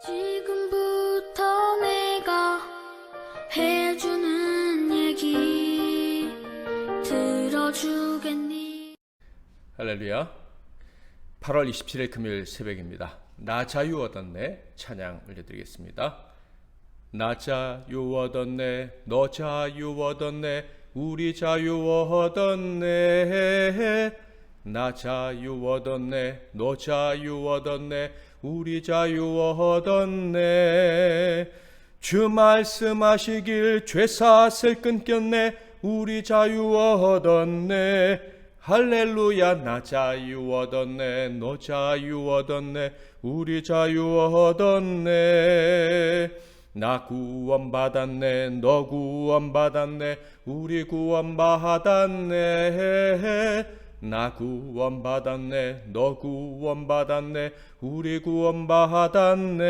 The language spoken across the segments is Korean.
지금부터 내가 해주는 얘기 들어주겠니? 할렐루야. 8월 27일 금요일 새벽입니다. 나 자유 얻었네 찬양 올려드리겠습니다. 나 자유 얻었네, 너 자유 얻었네, 우리 자유 얻었네. 나 자유 얻었네, 너 자유 얻었네, 우리 자유 얻었네. 주 말씀하시길 죄사슬 끊겼네, 우리 자유 얻었네. 할렐루야. 나 자유 얻었네, 너 자유 얻었네, 우리 자유 얻었네. 나 구원받았네, 너 구원받았네, 우리 구원받았네. 나 구원받았네, 너 구원받았네, 우리 구원받았네.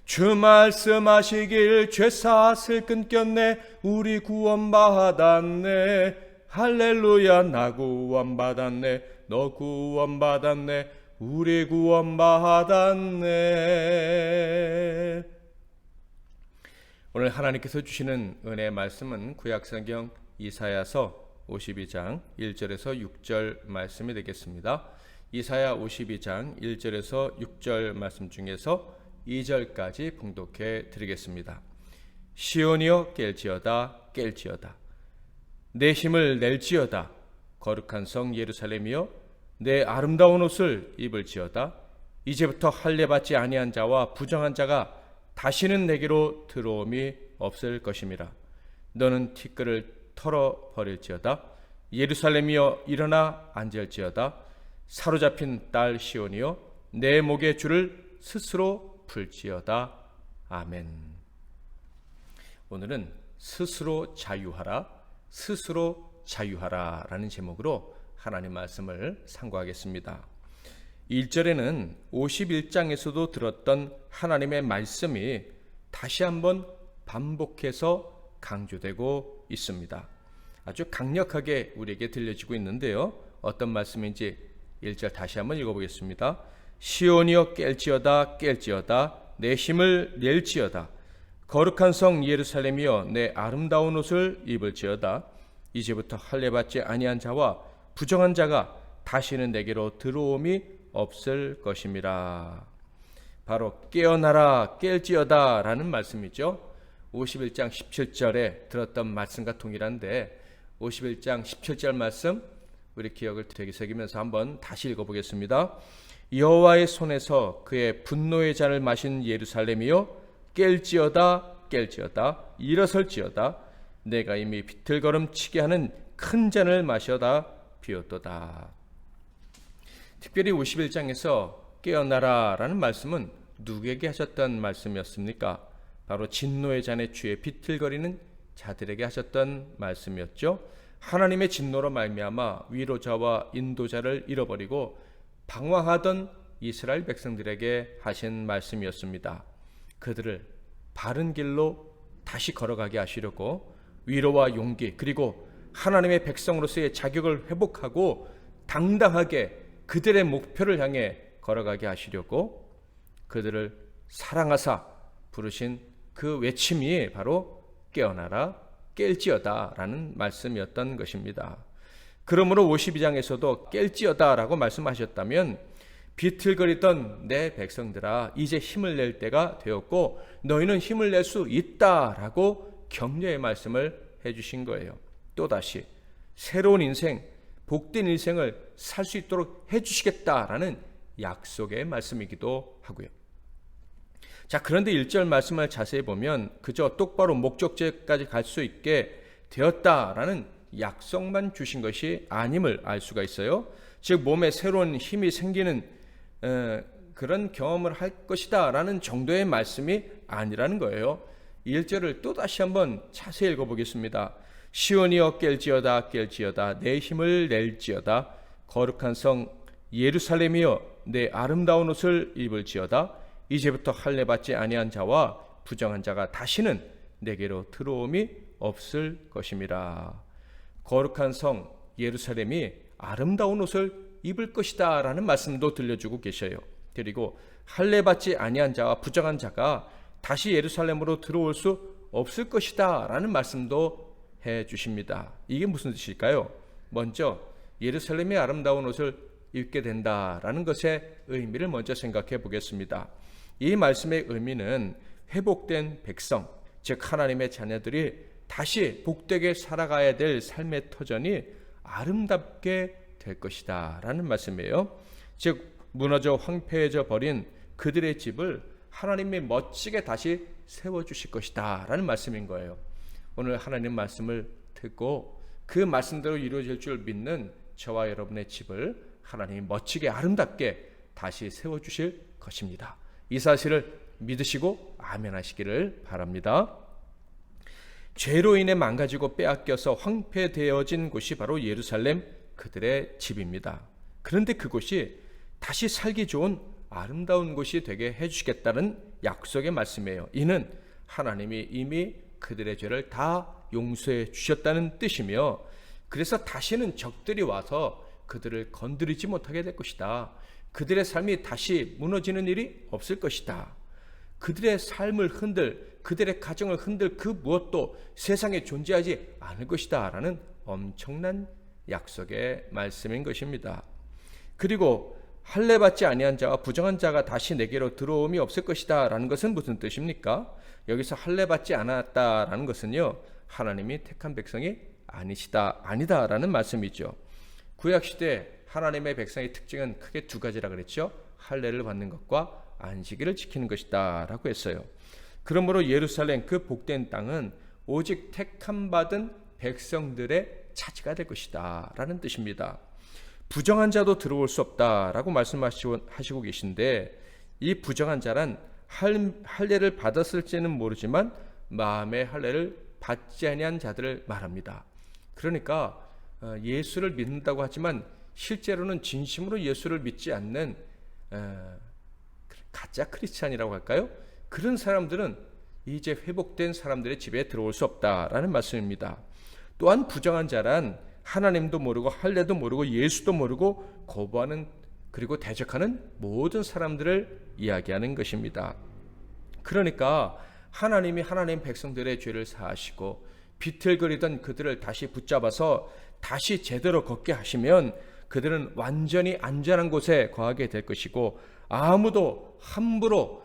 주 말씀하시길 죄사슬 끊겼네, 우리 구원받았네. 할렐루야. 나 구원받았네, 너 구원받았네, 우리 구원받았네. 오늘 하나님께서 주시는 은혜의 말씀은 구약성경 이사야서 52장 1절에서 6절 말씀이 되겠습니다. 이사야 52장 1절에서 6절 말씀 중에서 2절까지 봉독해 드리겠습니다. 시온이여 깰지어다, 깰지어다. 내 힘을 낼지어다. 거룩한 성 예루살렘이여 내 아름다운 옷을 입을지어다. 이제부터 할례받지 아니한 자와 부정한 자가 다시는 내게로 들어옴이 없을 것임이라. 너는 티끌을 털어버릴지어다. 예루살렘이여 일어나 앉을지어다. 사로잡힌 딸 시온이여 내 목의 줄을 스스로 풀지어다. 아멘. 오늘은 스스로 자유하라, 스스로 자유하라 라는 제목으로 하나님 말씀을 상고하겠습니다. 1절에는 51장에서도 들었던 하나님의 말씀이 다시 한번 반복해서 강조되고 있습니다. 아주 강력하게 우리에게 들려지고 있는데요. 어떤 말씀인지 1절 다시 한번 읽어보겠습니다. 시온이여 깰지어다, 깰지어다. 내 힘을 낼지어다. 거룩한 성 예루살렘이여 내 아름다운 옷을 입을지어다. 이제부터 할례받지 아니한 자와 부정한 자가 다시는 내게로 들어옴이 없을 것임이라. 바로 깨어나라, 깰지어다 라는 말씀이죠. 51장 17절에 들었던 말씀과 동일한데 51장 17절 말씀 우리 기억을 되새기면서 한번 다시 읽어보겠습니다. 여호와의 손에서 그의 분노의 잔을 마신 예루살렘이여 깰지어다, 깰지어다. 일어설지어다. 내가 이미 비틀거름치게 하는 큰 잔을 마셔다 비었도다. 특별히 51장에서 깨어나라 라는 말씀은 누구에게 하셨던 말씀이었습니까? 바로 진노의 잔에 취해 비틀거리는 자들에게 하셨던 말씀이었죠. 하나님의 진노로 말미암아 위로자와 인도자를 잃어버리고 방황하던 이스라엘 백성들에게 하신 말씀이었습니다. 그들을 바른 길로 다시 걸어가게 하시려고 위로와 용기 그리고 하나님의 백성으로서의 자격을 회복하고 당당하게 그들의 목표를 향해 걸어가게 하시려고 그들을 사랑하사 부르신 그 외침이 바로 깨어나라, 깰지어다 라는 말씀이었던 것입니다. 그러므로 52장에서도 깰지어다 라고 말씀하셨다면 비틀거리던 내 백성들아 이제 힘을 낼 때가 되었고 너희는 힘을 낼 수 있다 라고 격려의 말씀을 해주신 거예요. 또다시 새로운 인생, 복된 인생을 살 수 있도록 해주시겠다라는 약속의 말씀이기도 하고요. 자, 그런데 1절 말씀을 자세히 보면 그저 똑바로 목적지까지 갈 수 있게 되었다라는 약속만 주신 것이 아님을 알 수가 있어요. 즉 몸에 새로운 힘이 생기는 그런 경험을 할 것이다 라는 정도의 말씀이 아니라는 거예요. 1절을 또다시 한번 자세히 읽어보겠습니다. 시온이여 깰지어다, 깰지어다. 내 힘을 낼지어다. 거룩한 성 예루살렘이여 내 아름다운 옷을 입을지어다. 이제부터 할례받지 아니한 자와 부정한 자가 다시는 내게로 들어옴이 없을 것임이라. 거룩한 성 예루살렘이 아름다운 옷을 입을 것이다 라는 말씀도 들려주고 계셔요. 그리고 할례 받지 아니한 자와 부정한 자가 다시 예루살렘으로 들어올 수 없을 것이다 라는 말씀도 해 주십니다. 이게 무슨 뜻일까요? 먼저 예루살렘의 아름다운 옷을 입게 된다라는 것의 의미를 먼저 생각해 보겠습니다. 이 말씀의 의미는 회복된 백성, 즉 하나님의 자녀들이 다시 복되게 살아가야 될 삶의 터전이 아름답게 될 것이다 라는 말씀이에요. 즉 무너져 황폐해져 버린 그들의 집을 하나님이 멋지게 다시 세워주실 것이다 라는 말씀인 거예요. 오늘 하나님 말씀을 듣고 그 말씀대로 이루어질 줄 믿는 저와 여러분의 집을 하나님이 멋지게 아름답게 다시 세워주실 것입니다. 이 사실을 믿으시고 아멘 하시기를 바랍니다. 죄로 인해 망가지고 빼앗겨서 황폐되어진 곳이 바로 예루살렘 그들의 집입니다. 그런데 그곳이 다시 살기 좋은 아름다운 곳이 되게 해주시겠다는 약속의 말씀이에요. 이는 하나님이 이미 그들의 죄를 다 용서해 주셨다는 뜻이며, 그래서 다시는 적들이 와서 그들을 건드리지 못하게 될 것이다. 그들의 삶이 다시 무너지는 일이 없을 것이다. 그들의 삶을 흔들, 그들의 가정을 흔들 그 무엇도 세상에 존재하지 않을 것이다 라는 엄청난 약속의 말씀인 것입니다. 그리고 할례 받지 아니한 자와 부정한 자가 다시 내게로 들어옴이 없을 것이다 라는 것은 무슨 뜻입니까? 여기서 할례 받지 않았다라는 것은요, 하나님이 택한 백성이 아니다 라는 말씀이죠. 구약시대 하나님의 백성의 특징은 크게 두 가지라 그랬죠. 할례를 받는 것과 안식일을 지키는 것이다 라고 했어요. 그러므로 예루살렘 그 복된 땅은 오직 택함 받은 백성들의 차지가 될 것이다 라는 뜻입니다. 부정한 자도 들어올 수 없다 라고 말씀하시고 계신데, 이 부정한 자란 할례를 받았을지는 모르지만 마음의 할례를 받지 아니한 자들을 말합니다. 그러니까 예수를 믿는다고 하지만 실제로는 진심으로 예수를 믿지 않는 가짜 크리스찬이라고 할까요? 그런 사람들은 이제 회복된 사람들의 집에 들어올 수 없다라는 말씀입니다. 또한 부정한 자란 하나님도 모르고 할례도 모르고 예수도 모르고 거부하는, 그리고 대적하는 모든 사람들을 이야기하는 것입니다. 그러니까 하나님이 하나님 백성들의 죄를 사하시고 비틀거리던 그들을 다시 붙잡아서 다시 제대로 걷게 하시면 그들은 완전히 안전한 곳에 거하게 될 것이고, 아무도 함부로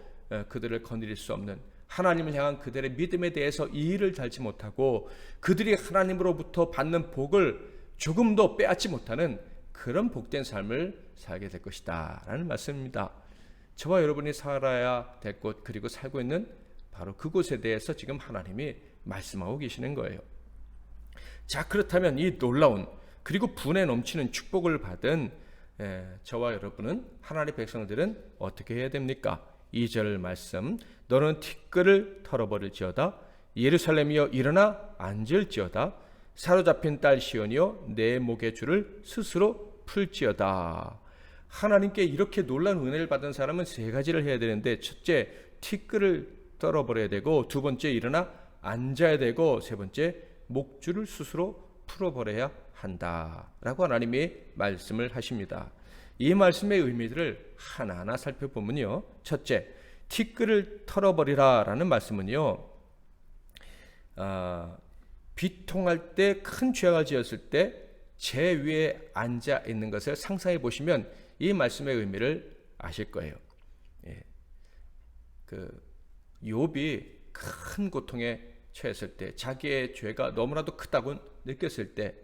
그들을 건드릴 수 없는, 하나님을 향한 그들의 믿음에 대해서 이의를 달지 못하고 그들이 하나님으로부터 받는 복을 조금도 빼앗지 못하는 그런 복된 삶을 살게 될 것이다 라는 말씀입니다. 저와 여러분이 살아야 될 곳, 그리고 살고 있는 바로 그곳에 대해서 지금 하나님이 말씀하고 계시는 거예요. 자, 그렇다면 이 놀라운 그리고 분에 넘치는 축복을 받은 저와 여러분은, 하나님의 백성들은 어떻게 해야 됩니까? 2절 말씀, 너는 티끌을 털어버릴지어다. 예루살렘이여 일어나 앉을지어다. 사로잡힌 딸 시온이여 내 목의 줄을 스스로 풀지어다. 하나님께 이렇게 놀라운 은혜를 받은 사람은 세 가지를 해야 되는데, 첫째 티끌을 털어버려야 되고, 두 번째 일어나 앉아야 되고, 세 번째 목줄을 스스로 풀어버려야 한다라고 하나님이 말씀을 하십니다. 이 말씀의 의미들을 하나하나 살펴보면요, 첫째 티끌을 털어버리라 라는 말씀은요, 비통할 때, 큰 죄악을 지었을 때 제 위에 앉아 있는 것을 상상해 보시면 이 말씀의 의미를 아실 거예요. 욥이 큰 고통에 처했을 때, 자기의 죄가 너무나도 크다고 느꼈을 때,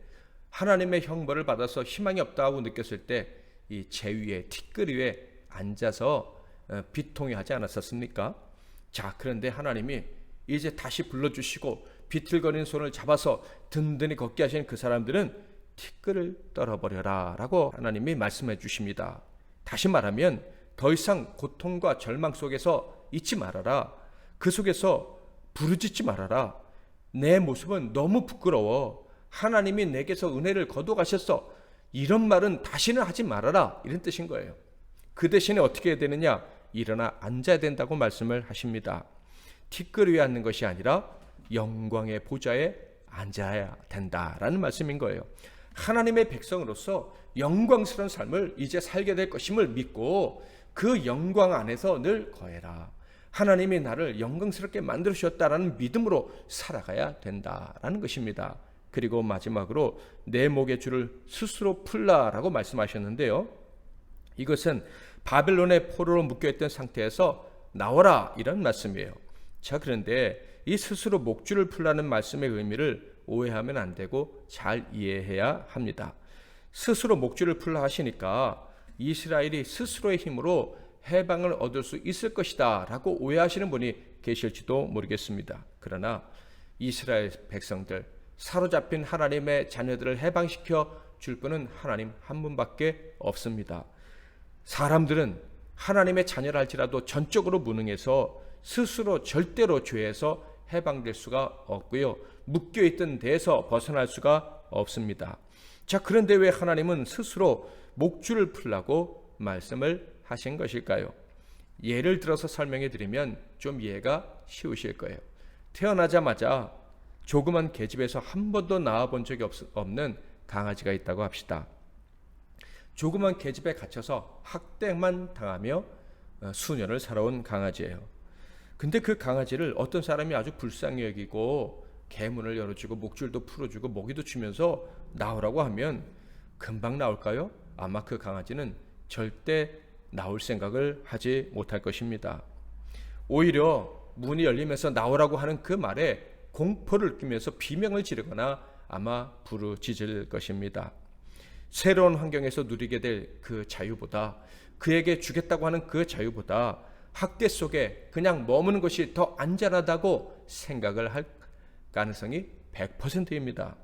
하나님의 형벌을 받아서 희망이 없다고 느꼈을 때 이 제 위에, 티끌 위에 앉아서 비통해하지 않았었습니까? 자, 그런데 하나님이 이제 다시 불러주시고 비틀거리는 손을 잡아서 든든히 걷게 하시는 그 사람들은 티끌을 떨어버려라 라고 하나님이 말씀해 주십니다. 다시 말하면 더 이상 고통과 절망 속에서 있지 말아라. 그 속에서 부르짖지 말아라. 내 모습은 너무 부끄러워. 하나님이 내게서 은혜를 거둬 가셨어. 이런 말은 다시는 하지 말아라. 이런 뜻인 거예요. 그 대신에 어떻게 해야 되느냐? 일어나 앉아야 된다고 말씀을 하십니다. 티끌 위에 앉는 것이 아니라 영광의 보좌에 앉아야 된다라는 말씀인 거예요. 하나님의 백성으로서 영광스러운 삶을 이제 살게 될 것임을 믿고 그 영광 안에서 늘 거해라. 하나님이 나를 영광스럽게 만들으셨다라는 믿음으로 살아가야 된다라는 것입니다. 그리고 마지막으로 내 목의 줄을 스스로 풀라라고 말씀하셨는데요. 이것은 바벨론의 포로로 묶여있던 상태에서 나와라 이런 말씀이에요. 자, 그런데 이 스스로 목줄을 풀라는 말씀의 의미를 오해하면 안 되고 잘 이해해야 합니다. 스스로 목줄을 풀라 하시니까 이스라엘이 스스로의 힘으로 해방을 얻을 수 있을 것이다 라고 오해하시는 분이 계실지도 모르겠습니다. 그러나 이스라엘 백성들, 사로잡힌 하나님의 자녀들을 해방시켜 줄 분은 하나님 한 분밖에 없습니다. 사람들은 하나님의 자녀라 할지라도 전적으로 무능해서 스스로 절대로 죄에서 해방될 수가 없고요, 묶여있던 데에서 벗어날 수가 없습니다. 자, 그런데 왜 하나님은 스스로 목줄을 풀라고 말씀을 하신 것일까요? 예를 들어서 설명해 드리면 좀 이해가 쉬우실 거예요. 태어나자마자 조그만 계집에서 한 번도 나와본 적이 없는 강아지가 있다고 합시다. 조그만 계집에 갇혀서 학대만 당하며 수년을 살아온 강아지예요. 근데 그 강아지를 어떤 사람이 아주 불쌍히 여기고 개문을 열어주고 목줄도 풀어주고 먹이도 주면서 나오라고 하면 금방 나올까요? 아마 그 강아지는 절대 나올 생각을 하지 못할 것입니다. 오히려 문이 열리면서 나오라고 하는 그 말에 공포를 느끼면서 비명을 지르거나 아마 부르짖을 것입니다. 새로운 환경에서 누리게 될 그 자유보다, 그에게 주겠다고 하는 그 자유보다 학대 속에 그냥 머무는 것이 더 안전하다고 생각을 할 가능성이 100%입니다.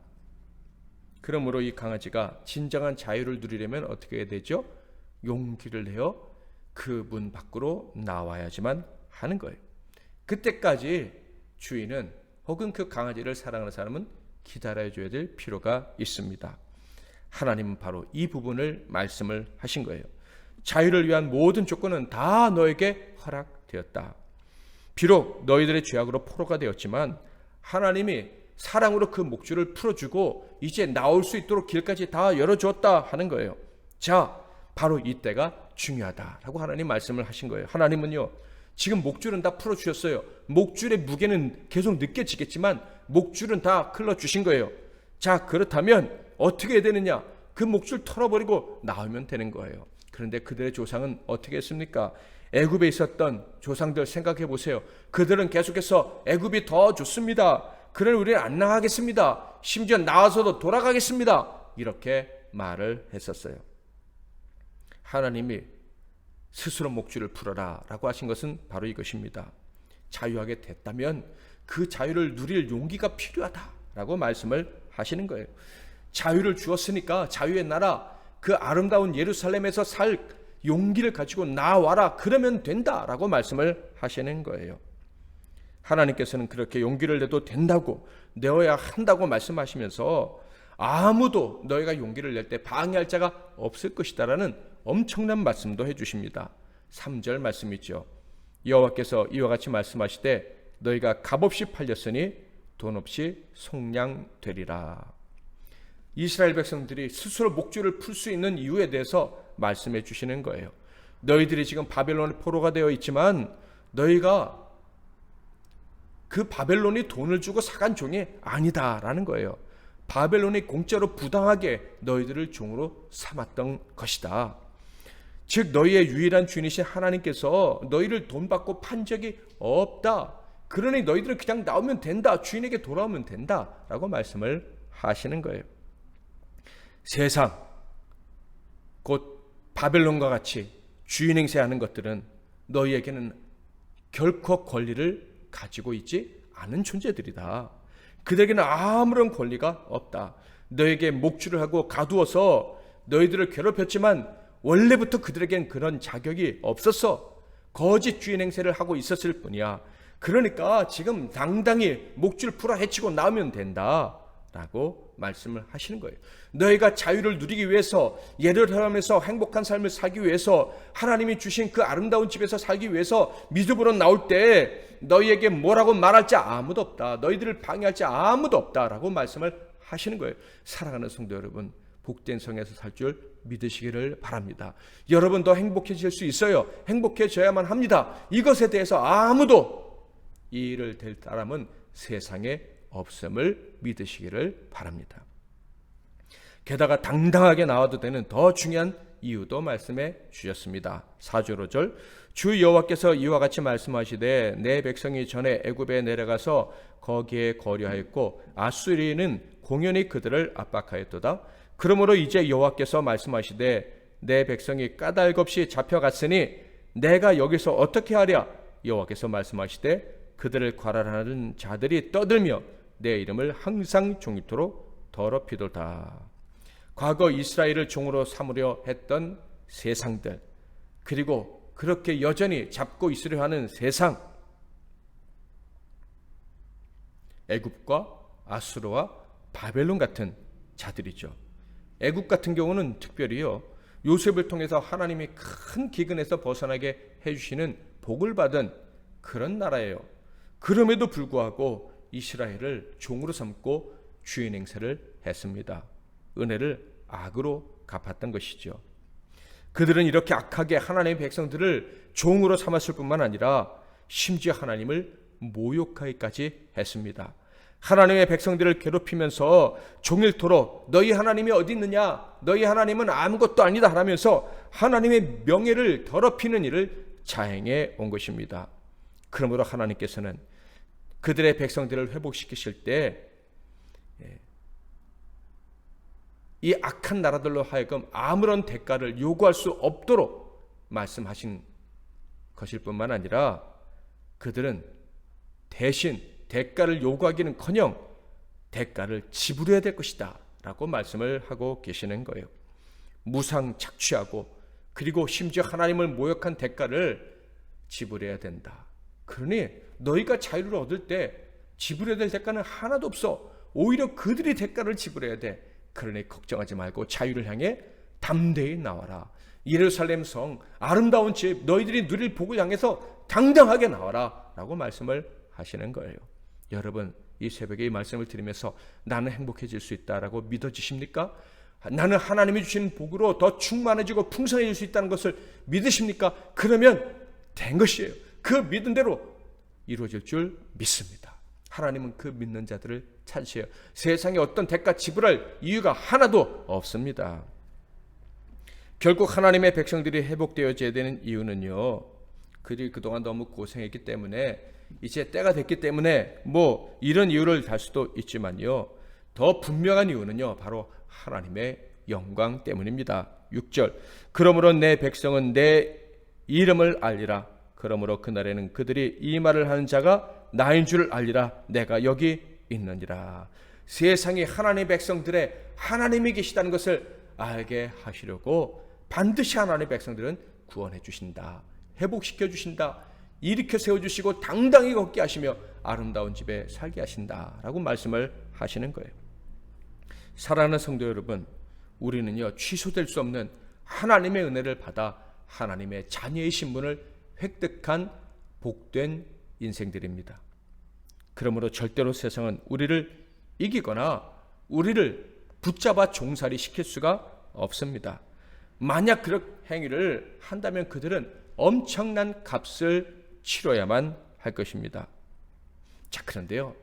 그러므로 이 강아지가 진정한 자유를 누리려면 어떻게 해야 되죠? 용기를 내어 그 문 밖으로 나와야지만 하는 거예요. 그때까지 주인은 혹은 그 강아지를 사랑하는 사람은 기다려줘야 될 필요가 있습니다. 하나님은 바로 이 부분을 말씀을 하신 거예요. 자유를 위한 모든 조건은 다 너에게 허락되었다. 비록 너희들의 죄악으로 포로가 되었지만 하나님이 사랑으로 그 목줄을 풀어주고 이제 나올 수 있도록 길까지 다 열어주었다 하는 거예요. 자, 바로 이때가 중요하다라고 하나님 말씀을 하신 거예요. 하나님은요, 지금 목줄은 다 풀어주셨어요. 목줄의 무게는 계속 느껴지겠지만 목줄은 다 클러주신 거예요. 자, 그렇다면 어떻게 해야 되느냐? 그 목줄 털어버리고 나오면 되는 거예요. 그런데 그들의 조상은 어떻게 했습니까? 애굽에 있었던 조상들 생각해 보세요. 그들은 계속해서 애굽이 더 좋습니다. 그러니 우리는 안 나가겠습니다. 심지어 나와서도 돌아가겠습니다. 이렇게 말을 했었어요. 하나님이 스스로 목줄을 풀어라 라고 하신 것은 바로 이것입니다. 자유하게 됐다면 그 자유를 누릴 용기가 필요하다라고 말씀을 하시는 거예요. 자유를 주었으니까 자유의 나라, 그 아름다운 예루살렘에서 살 용기를 가지고 나와라, 그러면 된다라고 말씀을 하시는 거예요. 하나님께서는 그렇게 용기를 내도 된다고, 내어야 한다고 말씀하시면서 아무도 너희가 용기를 낼 때 방해할 자가 없을 것이다라는 엄청난 말씀도 해주십니다. 3절 말씀이죠. 여호와께서 이와 같이 말씀하시되 너희가 값없이 팔렸으니 돈 없이 속량되리라. 이스라엘 백성들이 스스로 목줄을 풀 수 있는 이유에 대해서 말씀해 주시는 거예요. 너희들이 지금 바벨론의 포로가 되어 있지만 너희가 그 바벨론이 돈을 주고 사간 종이 아니다라는 거예요. 바벨론이 공짜로 부당하게 너희들을 종으로 삼았던 것이다. 즉 너희의 유일한 주인이신 하나님께서 너희를 돈 받고 판 적이 없다. 그러니 너희들은 그냥 나오면 된다. 주인에게 돌아오면 된다라고 말씀을 하시는 거예요. 세상 곧 바벨론과 같이 주인 행세하는 것들은 너희에게는 결코 권리를 가지고 있지 않은 존재들이다. 그들에게는 아무런 권리가 없다. 너에게 목줄을 하고 가두어서 너희들을 괴롭혔지만 원래부터 그들에겐 그런 자격이 없었어. 거짓 주인 행세를 하고 있었을 뿐이야. 그러니까 지금 당당히 목줄 풀어 헤치고 나오면 된다 라고 말씀을 하시는 거예요. 너희가 자유를 누리기 위해서, 예루살렘에서 행복한 삶을 살기 위해서, 하나님이 주신 그 아름다운 집에서 살기 위해서 믿음으로 나올 때 너희에게 뭐라고 말할 자 아무도 없다. 너희들을 방해할 자 아무도 없다 라고 말씀을 하시는 거예요. 사랑하는 성도 여러분, 복된 성에서 살 줄 믿으시기를 바랍니다. 여러분 더 행복해질 수 있어요. 행복해져야만 합니다. 이것에 대해서 아무도 이 일을 될 사람은 세상에 없음을 믿으시기를 바랍니다. 게다가 당당하게 나와도 되는 더 중요한 이유도 말씀해 주셨습니다. 4절 5절 주 여호와께서 이와 같이 말씀하시되 내 백성이 전에 애굽에 내려가서 거기에 거류하였고 아수리는 공연히 그들을 압박하였도다. 그러므로 이제 여호와께서 말씀하시되 내 백성이 까닭없이 잡혀갔으니 내가 여기서 어떻게 하랴. 여호와께서 말씀하시되 그들을 괄하라는 자들이 떠들며 내 이름을 항상 종일토록 더럽히도다. 과거 이스라엘을 종으로 삼으려 했던 세상들, 그리고 그렇게 여전히 잡고 있으려 하는 세상, 애굽과 아수르와 바벨론 같은 자들이죠. 애굽 같은 경우는 특별히요, 요셉을 통해서 하나님이 큰 기근에서 벗어나게 해주시는 복을 받은 그런 나라예요. 그럼에도 불구하고 이스라엘을 종으로 삼고 주인 행세를 했습니다. 은혜를 악으로 갚았던 것이죠. 그들은 이렇게 악하게 하나님의 백성들을 종으로 삼았을 뿐만 아니라 심지어 하나님을 모욕하기까지 했습니다. 하나님의 백성들을 괴롭히면서 종일토록 너희 하나님이 어디 있느냐, 너희 하나님은 아무것도 아니다 하면서 하나님의 명예를 더럽히는 일을 자행해 온 것입니다. 그러므로 하나님께서는 그들의 백성들을 회복시키실 때 이 악한 나라들로 하여금 아무런 대가를 요구할 수 없도록 말씀하신 것일 뿐만 아니라 그들은 대신 대가를 요구하기는커녕 대가를 지불해야 될 것이다 라고 말씀을 하고 계시는 거예요. 무상 착취하고 그리고 심지어 하나님을 모욕한 대가를 지불해야 된다. 그러니 너희가 자유를 얻을 때 지불해야 될 대가는 하나도 없어. 오히려 그들이 대가를 지불해야 돼. 그러니 걱정하지 말고 자유를 향해 담대히 나와라. 예루살렘 성 아름다운 집 너희들이 누릴 복을 향해서 당당하게 나와라 라고 말씀을 하시는 거예요. 여러분 이 새벽에 이 말씀을 들으면서 나는 행복해질 수 있다라고 믿어지십니까? 나는 하나님이 주신 복으로 더 충만해지고 풍성해질 수 있다는 것을 믿으십니까? 그러면 된 것이에요. 그 믿은 대로 이루어질 줄 믿습니다. 하나님은 그 믿는 자들을 찾으세요. 세상에 어떤 대가 지불할 이유가 하나도 없습니다. 결국 하나님의 백성들이 회복되어져야 되는 이유는요, 그들이 그동안 너무 고생했기 때문에 이제 때가 됐기 때문에 뭐 이런 이유를 달 수도 있지만요, 더 분명한 이유는요 바로 하나님의 영광 때문입니다. 6절 그러므로 내 백성은 내 이름을 알리라. 그러므로 그날에는 그들이 이 말을 하는 자가 나인 줄 알리라. 내가 여기 있느니라. 세상이 하나님의 백성들의 하나님이 계시다는 것을 알게 하시려고 반드시 하나님의 백성들은 구원해 주신다, 회복시켜 주신다, 일으켜 세워주시고 당당히 걷게 하시며 아름다운 집에 살게 하신다라고 말씀을 하시는 거예요. 사랑하는 성도 여러분, 우리는요 취소될 수 없는 하나님의 은혜를 받아 하나님의 자녀의 신분을 획득한 복된 인생들입니다. 그러므로 절대로 세상은 우리를 이기거나 우리를 붙잡아 종살이 시킬 수가 없습니다. 만약 그런 행위를 한다면 그들은 엄청난 값을 치러야만 할 것입니다. 자, 그런데요,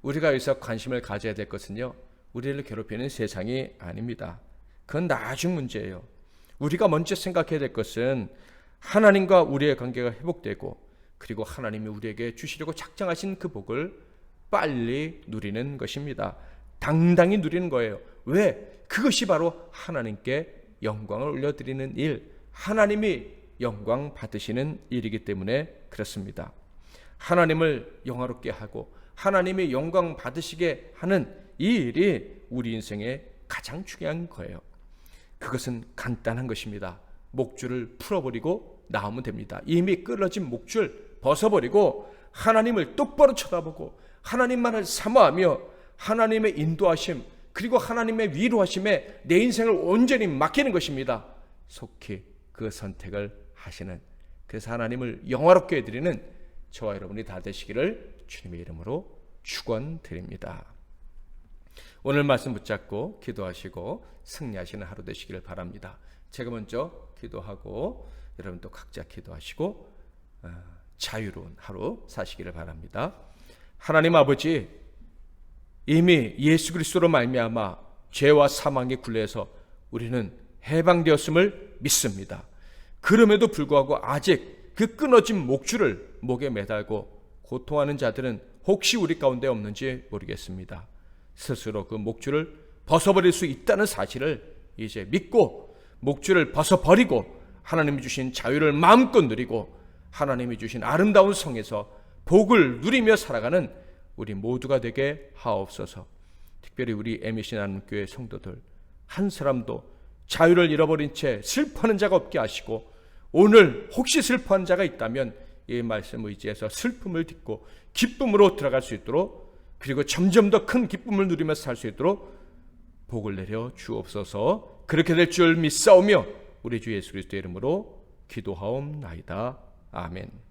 우리가 여기서 관심을 가져야 될 것은요, 우리를 괴롭히는 세상이 아닙니다. 그건 나중 문제예요. 우리가 먼저 생각해야 될 것은 하나님과 우리의 관계가 회복되고 그리고 하나님이 우리에게 주시려고 작정하신 그 복을 빨리 누리는 것입니다. 당당히 누리는 거예요. 왜? 그것이 바로 하나님께 영광을 올려드리는 일, 하나님이 영광 받으시는 일이기 때문에 그렇습니다. 하나님을 영화롭게 하고 하나님이 영광 받으시게 하는 이 일이 우리 인생의 가장 중요한 거예요. 그것은 간단한 것입니다. 목줄을 풀어버리고 나오면 됩니다. 이미 끊어진 목줄 벗어버리고 하나님을 똑바로 쳐다보고 하나님만을 사모하며 하나님의 인도하심 그리고 하나님의 위로하심에 내 인생을 온전히 맡기는 것입니다. 속히 그 선택을 하시는, 그래서 하나님을 영화롭게 해드리는 저와 여러분이 다 되시기를 주님의 이름으로 축원드립니다. 오늘 말씀 붙잡고 기도하시고 승리하시는 하루 되시기를 바랍니다. 제가 먼저 기도하고 여러분도 각자 기도하시고 자유로운 하루 사시기를 바랍니다. 하나님 아버지, 이미 예수 그리스도로 말미암아 죄와 사망의 굴레에서 우리는 해방되었음을 믿습니다. 그럼에도 불구하고 아직 그 끊어진 목줄을 목에 매달고 고통하는 자들은 혹시 우리 가운데 없는지 모르겠습니다. 스스로 그 목줄을 벗어버릴 수 있다는 사실을 이제 믿고 목줄을 벗어버리고 하나님이 주신 자유를 마음껏 누리고 하나님이 주신 아름다운 성에서 복을 누리며 살아가는 우리 모두가 되게 하옵소서. 특별히 우리 MBC 나눔교회 성도들 한 사람도 자유를 잃어버린 채 슬퍼하는 자가 없게 하시고, 오늘 혹시 슬퍼하는 자가 있다면 이 말씀 의지해서 슬픔을 딛고 기쁨으로 들어갈 수 있도록, 그리고 점점 더 큰 기쁨을 누리면서 살 수 있도록 복을 내려 주옵소서. 그렇게 될 줄 믿사오며 우리 주 예수 그리스도의 이름으로 기도하옵나이다. 아멘.